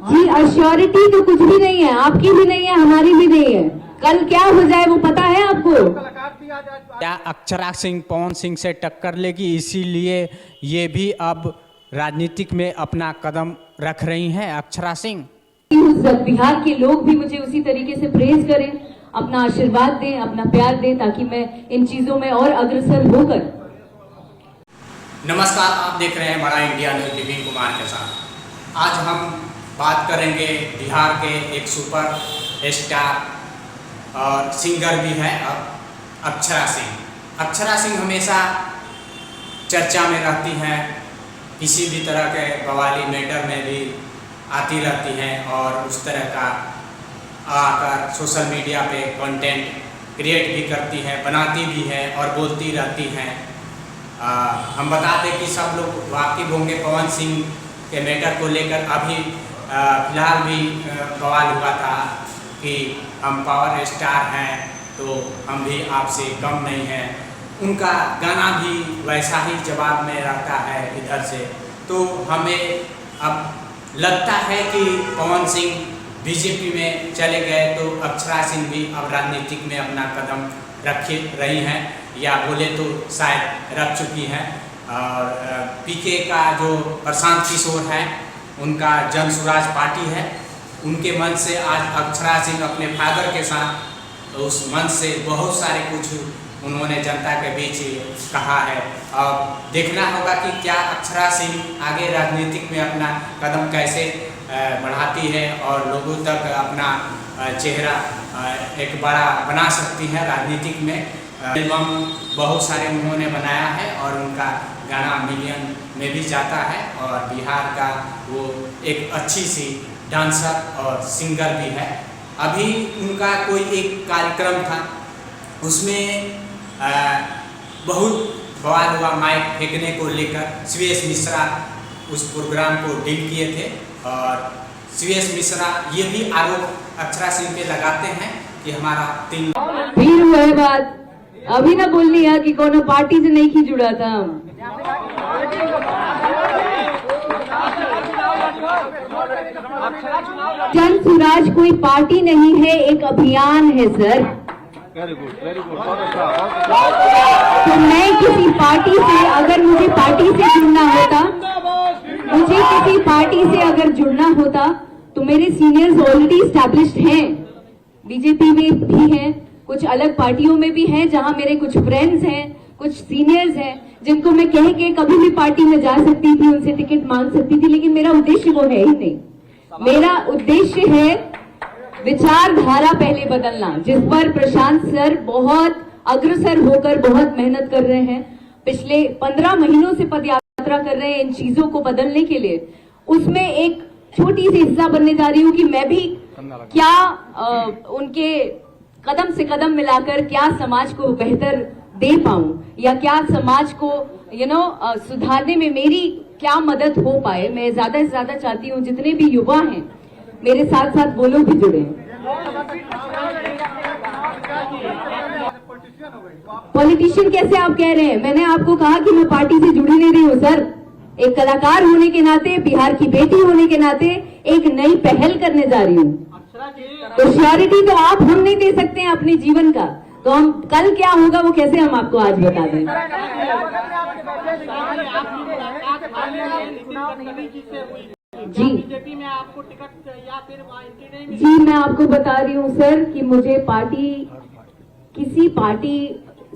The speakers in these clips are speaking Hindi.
जी अश्योरिटी तो कुछ भी नहीं है, आपकी भी नहीं है, हमारी भी नहीं है। कल क्या हो जाए वो पता है आपको? क्या अक्षरा सिंह पवन सिंह से टक्कर लेगी, इसीलिए ये भी अब राजनीतिक में अपना कदम रख रही हैं अक्षरा सिंह। बिहार के लोग भी मुझे उसी तरीके से प्रेज करें, अपना आशीर्वाद दें, अपना प्यार दें, ताकि मैं इन चीजों में और अग्रसर होकर। नमस्कार, आप देख रहे हैं बड़ा इंडिया न्यूज टीवी कुमार के साथ। आज हम बात करेंगे बिहार के एक सुपर स्टार और सिंगर भी है अब अक्षरा सिंह। अक्षरा सिंह हमेशा चर्चा में रहती हैं, किसी भी तरह के बवाली मैटर में भी आती रहती हैं और उस तरह का आकर सोशल मीडिया पे कंटेंट क्रिएट भी करती हैं, बनाती भी हैं और बोलती रहती हैं। हम बता दें कि सब लोग वाकिफ होंगे पवन सिंह के मैटर को लेकर। अभी फिलहाल भी बवाल हुआ था कि हम पावर स्टार हैं तो हम भी आपसे कम नहीं हैं। उनका गाना भी वैसा ही जवाब में रहता है इधर से। तो हमें अब लगता है कि पवन सिंह बीजेपी में चले गए तो अक्षरा सिंह भी अब राजनीतिक में अपना कदम रख रही हैं, या बोले तो शायद रख चुकी हैं। और पीके का जो प्रशांत किशोर है, उनका जन स्वराज पार्टी है, उनके मंच से आज अक्षरा सिंह अपने फादर के साथ उस मंच से बहुत सारे कुछ उन्होंने जनता के बीच कहा है। अब देखना होगा कि क्या अक्षरा सिंह आगे राजनीतिक में अपना कदम कैसे बढ़ाती है और लोगों तक अपना चेहरा एक बड़ा बना सकती है राजनीतिक में। एल्बम बहुत सारे उन्होंने बनाया है और उनका गाना मिलियन में भी जाता है और बिहार का वो एक अच्छी सी डांसर और सिंगर भी है। अभी उनका कोई एक कार्यक्रम था, उसमें बहुत बवाल हुआ माइक फेंकने को लेकर। सुरेश मिश्रा उस प्रोग्राम को डील किए थे और सुरेश मिश्रा ये भी आरोप अक्षरा सिंह पे लगाते हैं कि हमारा फिर हुआ बात अभी ना बोलनी है कि कोनो पार्टी से नहीं की जुड़ा था हम। जन स्वराज कोई पार्टी नहीं है, एक अभियान है sir. Very good, very good. तो मैं किसी पार्टी से अगर मुझे पार्टी से जुड़ना होता, मुझे किसी पार्टी से अगर जुड़ना होता तो मेरे सीनियर्स ऑलरेडी एस्टैब्लिश्ड हैं, बीजेपी में भी हैं, कुछ अलग पार्टियों में भी हैं, जहां मेरे कुछ फ्रेंड्स हैं, कुछ सीनियर्स हैं जिनको मैं कह के कभी भी पार्टी में जा सकती थी, उनसे टिकट मांग सकती थी। लेकिन मेरा उद्देश्य वो है ही नहीं। मेरा उद्देश्य है विचारधारा पहले बदलना, जिस पर प्रशांत सर बहुत अग्रसर होकर बहुत मेहनत कर रहे हैं। पिछले 15 महीनों से पदयात्रा कर रहे हैं इन चीजों को बदलने के लिए। उसमें एक छोटी सी हिस्सा बनने जा रही हूँ कि मैं भी क्या उनके कदम से कदम मिलाकर क्या समाज को बेहतर दे पाऊं, या क्या समाज को सुधारने में मेरी क्या मदद हो पाए। मैं ज्यादा से ज्यादा चाहती हूँ जितने भी युवा हैं मेरे साथ साथ वो लोग भी जुड़े। पॉलिटिशियन कैसे आप कह रहे हैं? मैंने आपको कहा कि मैं पार्टी से जुड़ी नहीं रही हूँ सर। एक कलाकार होने के नाते, बिहार की बेटी होने के नाते एक नई पहल करने जा रही हूँ। तो श्योरिटी तो आप हम नहीं दे सकते हैं अपने जीवन का, तो हम कल क्या होगा वो कैसे हम आपको आज बता दें। जी बीजेपी में आपको टिकट या फिर जी मैं आपको बता रही हूँ सर कि मुझे किसी पार्टी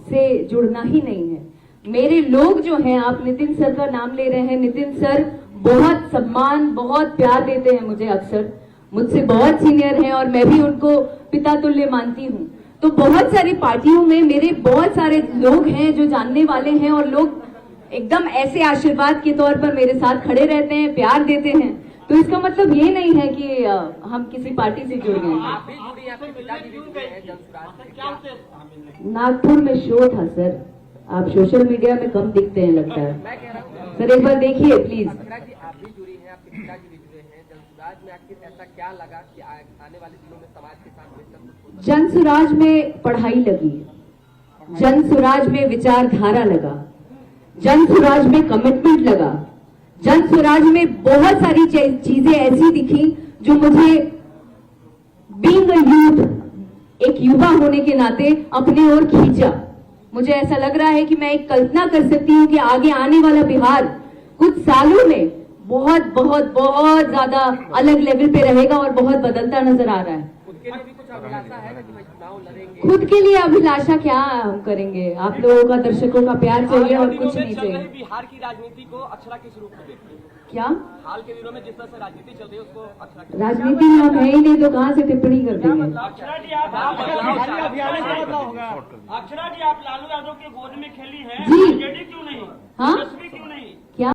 से जुड़ना ही नहीं है। मेरे लोग जो हैं, आप नितिन सर का नाम ले रहे हैं, नितिन सर बहुत सम्मान बहुत प्यार देते हैं मुझे, अक्सर मुझसे बहुत सीनियर हैं और मैं भी उनको पिता तुल्य मानती हूँ। तो बहुत सारी पार्टियों में मेरे बहुत सारे लोग हैं जो जानने वाले हैं और लोग एकदम ऐसे आशीर्वाद के तौर पर मेरे साथ खड़े रहते हैं, प्यार देते हैं। तो इसका मतलब ये नहीं है कि हम किसी पार्टी से जुड़ गए हैं। नागपुर में शो था सर, आप सोशल मीडिया में कम दिखते हैं लगता है सर, एक बार देखिए प्लीज। क्या लगा कि आने वाले दिनों में समाज के साथ जन स्वराज में पढ़ाई लगी, जन स्वराज में विचारधारा लगा, जन स्वराज में कमिटमेंट लगा, जन स्वराज में बहुत सारी चीजें ऐसी दिखी जो मुझे बीइंग अ यूथ, एक युवा होने के नाते अपनी ओर खींचा। मुझे ऐसा लग रहा है कि मैं एक कल्पना कर सकती हूँ कि आगे आने वाला बिहार कुछ सालों में बहुत बहुत बहुत ज्यादा अलग लेवल पे रहेगा और बहुत बदलता नजर आ रहा है। खुद के लिए अभिलाषा क्या हम करेंगे? आप लोगों का, दर्शकों का प्यार चाहिए और कुछ नहीं चाहिए। बिहार की राजनीति को अक्षरा किस रूप में देखते हैं? क्या हाल के दिनों में जिस तरह से राजनीति चल रही है उसको अक्षरा राजनीति में आप है ही नहीं तो कहाँ से टिप्पणी कर देंगे? अक्षरा जी आप लालू यादव के गोद में खेली हैं, जी। बीजेडी क्यों नहीं? हाँ? तेजस्वी क्यों नहीं? क्या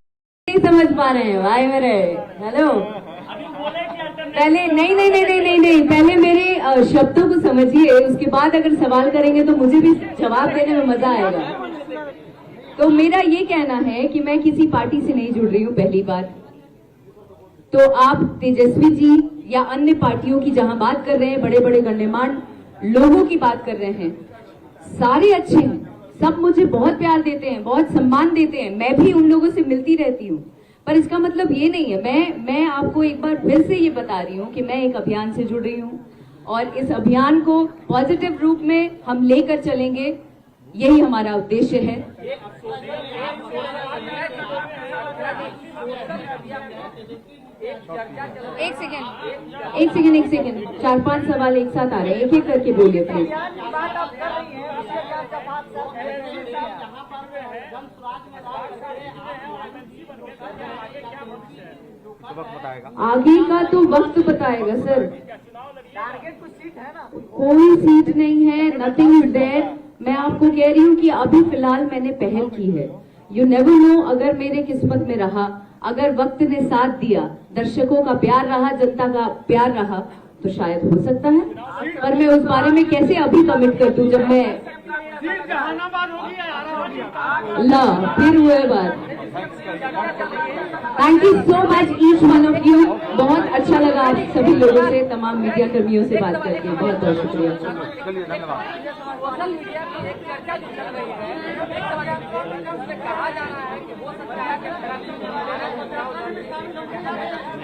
नहीं समझ पा रहे हैं भाई मेरे? हेलो, अभी बोले कि पहले नहीं, पहले मेरे शब्दों को समझिए, उसके बाद अगर सवाल करेंगे तो मुझे भी जवाब देने में मजा आएगा। तो मेरा ये कहना है कि मैं किसी पार्टी से नहीं जुड़ रही हूँ, पहली बात। तो आप तेजस्वी जी या अन्य पार्टियों की जहां बात कर रहे हैं, बड़े बड़े गण्यमान्य लोगों की बात कर रहे हैं, सारे अच्छे हैं, सब मुझे बहुत प्यार देते हैं, बहुत सम्मान देते हैं, मैं भी उन लोगों से मिलती रहती हूँ। पर इसका मतलब ये नहीं है, मैं आपको एक बार फिर से ये बता रही हूँ कि मैं एक अभियान से जुड़ रही हूँ और इस अभियान को पॉजिटिव रूप में हम लेकर चलेंगे, यही हमारा उद्देश्य है। एक सेकेंड, 4-5 सवाल एक साथ आ रहे हैं, एक एक करके बोलिए प्लीज। आगे का तो वक्त बताएगा सर। कोई सीट नहीं है, नथिंग इज देयर। मैं आपको कह रही हूँ कि अभी फिलहाल मैंने पहल की है। यू नेवर नो, अगर मेरे किस्मत में रहा, अगर वक्त ने साथ दिया, दर्शकों का प्यार रहा, जनता का प्यार रहा, तो शायद हो सकता है। पर मैं उस बारे में कैसे अभी कमिट कर दूं जब मैं ला फिर हुए बात। Thank you so much each one of you. बहुत अच्छा लगा आप सभी लोगों से, तमाम मीडिया कर्मियों से बात करके। बहुत बहुत शुक्रिया। चलिए, धन्यवाद। सोशल मीडिया की एक चर्चा जो चल रही है, एक तरह से कहा जा रहा है कि हो सकता है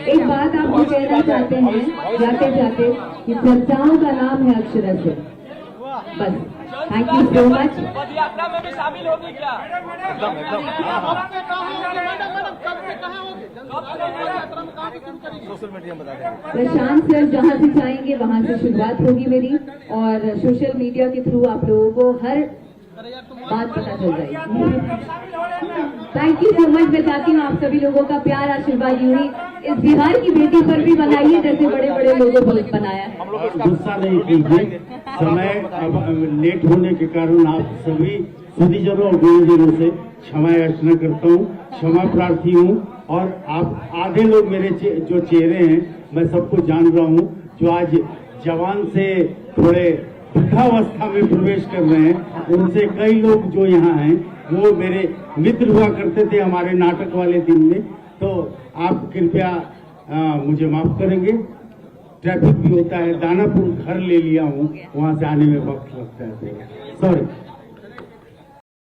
कि एक बात आपको कहना चाहते हैं जाते जाते कि चर्चाओं का नाम है अक्षरा से। बस, थैंक यू सो मच। पद यात्रा में भी शामिल होगी क्या? सोशल मीडिया में बता दें। प्रशांत सर जहां से चाहेंगे वहां से शुरुआत होगी मेरी, और सोशल मीडिया के थ्रू आप लोगों को हर बात पता चल जाएगी। Thank you so much. मैं चाहती हूँ आप सभी लोगों का प्यार, आशीर्वाद यूं ही इस बिहार की बेटी पर भी बनाइए जैसे बड़े बड़े लोगों को बनाया है। गुस्सा नहीं कीजिए, समय अब लेट होने के कारण आप सभी सुधीजनों और गुरुजनों से क्षमा याचना करता हूँ, क्षमा प्रार्थी हूँ। और आप आधे लोग मेरे जो चेहरे हैं, मैं सबको जान रहा हूँ, जो आज जवान से थोड़े वृद्धावस्था में प्रवेश कर रहे हैं, उनसे कई लोग जो यहाँ हैं वो मेरे मित्र हुआ करते थे हमारे नाटक वाले दिन में। तो आप कृपया मुझे माफ करेंगे। ट्रैफिक भी होता है, दानापुर घर ले लिया हूँ, वहाँ से आने में वक्त लगता है, सॉरी।